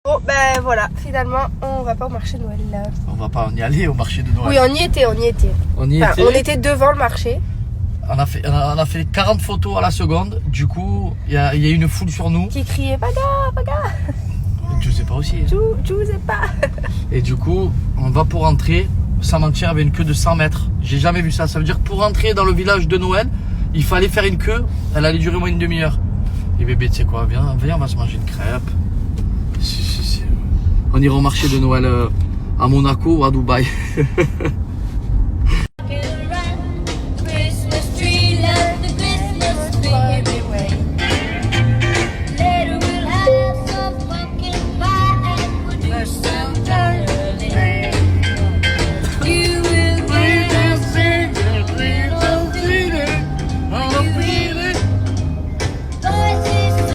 Bon ben voilà, finalement on va pas au marché de Noël là. On va pas y aller au marché de Noël. Oui, on y était. On était devant le marché. On a fait 40 photos à la seconde. Du coup, il y a une foule sur nous. Qui criait Paga. Je sais pas aussi. Je sais pas. Et du coup, on va pour rentrer. Sans mentir, il y avait une queue de 100 mètres. J'ai jamais vu ça. Ça veut dire que pour rentrer dans le village de Noël, il fallait faire une queue. Elle allait durer moins d'une demi-heure. Et bébé, tu sais quoi, viens, on va se manger une crêpe. Si. On ira au marché de Noël à Monaco ou à Dubaï.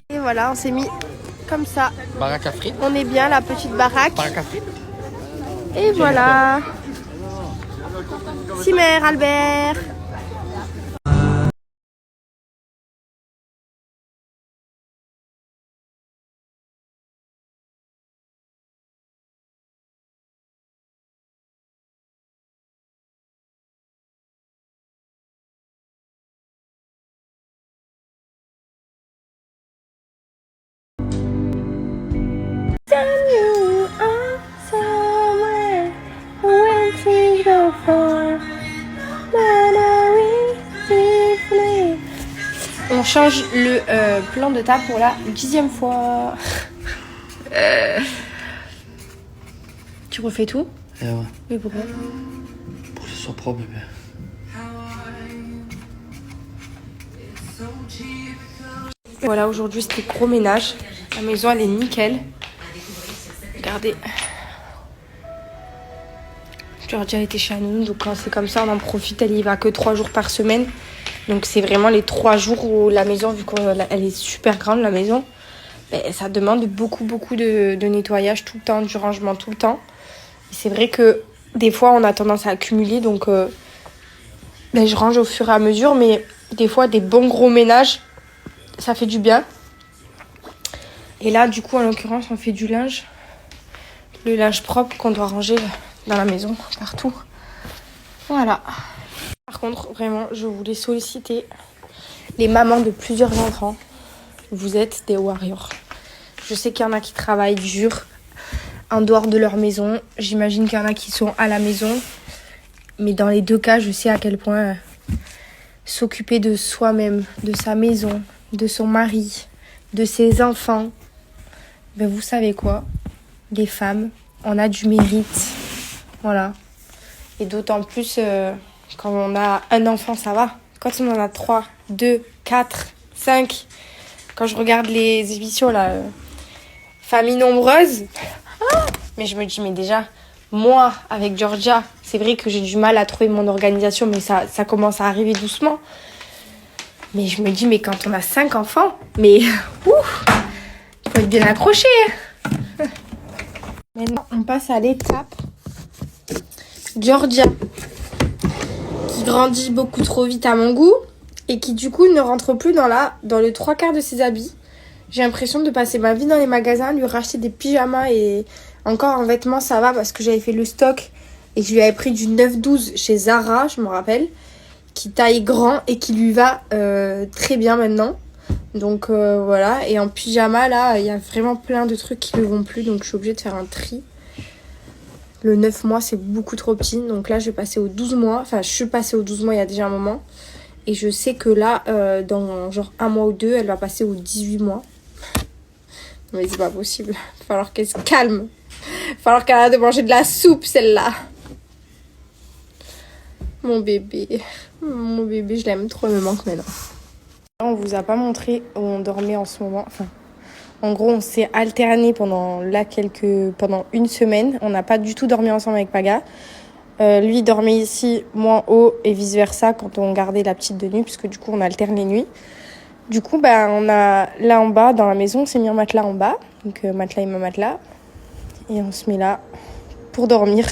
Et voilà, on s'est mis comme ça. Baraque à frites. On est bien, la petite baraque. Baraque à frites. Et voilà. Simer, Albert. On change le plan de table pour la 10e fois. Tu refais tout? Eh ouais. Mais pourquoi? Pour que ce soit propre, bébé. Voilà, aujourd'hui c'était gros ménage. La maison elle est nickel. Regardez. Georgia était chez nous, donc quand c'est comme ça, on en profite. Elle y va que 3 jours par semaine. Donc c'est vraiment les 3 jours où la maison, vu qu'elle est super grande la maison, ben, ça demande beaucoup de nettoyage tout le temps, du rangement tout le temps. Et c'est vrai que des fois on a tendance à accumuler, donc ben, je range au fur et à mesure, mais des fois des bons gros ménages, ça fait du bien. Et là du coup en l'occurrence on fait du linge. Le linge propre qu'on doit ranger dans la maison, partout. Voilà. Par contre, vraiment, je voulais solliciter les mamans de plusieurs enfants. Vous êtes des warriors. Je sais qu'il y en a qui travaillent dur en dehors de leur maison. J'imagine qu'il y en a qui sont à la maison. Mais dans les deux cas, je sais à quel point s'occuper de soi-même, de sa maison, de son mari, de ses enfants, ben vous savez quoi? Les femmes, on a du mérite. Voilà. Et d'autant plus quand on a un enfant, ça va. Quand on en a 3, 2, 4, 5, quand je regarde les émissions, là, famille nombreuse, mais je me dis, mais déjà, moi, avec Georgia, c'est vrai que j'ai du mal à trouver mon organisation, mais ça commence à arriver doucement. Mais je me dis, mais quand on a 5 enfants, mais ouf, il faut être bien accroché. Maintenant, on passe à l'étape Georgia, qui grandit beaucoup trop vite à mon goût et qui du coup ne rentre plus dans le 3/4 de ses habits. J'ai l'impression de passer ma vie dans les magasins, lui racheter des pyjamas et encore en vêtements ça va parce que j'avais fait le stock et que je lui avais pris du 9-12 chez Zara, je me rappelle, qui taille grand et qui lui va très bien maintenant. Donc voilà, et en pyjama là, il y a vraiment plein de trucs qui ne vont plus, donc je suis obligée de faire un tri. Le 9 mois, c'est beaucoup trop petit. Donc là, je vais passer aux 12 mois. Enfin, je suis passée aux 12 mois il y a déjà un moment. Et je sais que là, dans genre 1 mois ou 2, elle va passer aux 18 mois. Mais c'est pas possible. Il va falloir qu'elle se calme. Il va falloir qu'elle arrête de manger de la soupe, celle-là. Mon bébé. Mon bébé, je l'aime trop. Elle me manque maintenant. On vous a pas montré où on dormait en ce moment. Enfin, en gros, on s'est alterné pendant une semaine. On n'a pas du tout dormi ensemble avec Paga. Lui dormait ici, moi en haut et vice versa quand on gardait la petite de nuit, puisque du coup on alterne les nuits. Du coup, on a là en bas dans la maison, on s'est mis un matelas en bas, donc matelas et ma matelas, et on se met là pour dormir.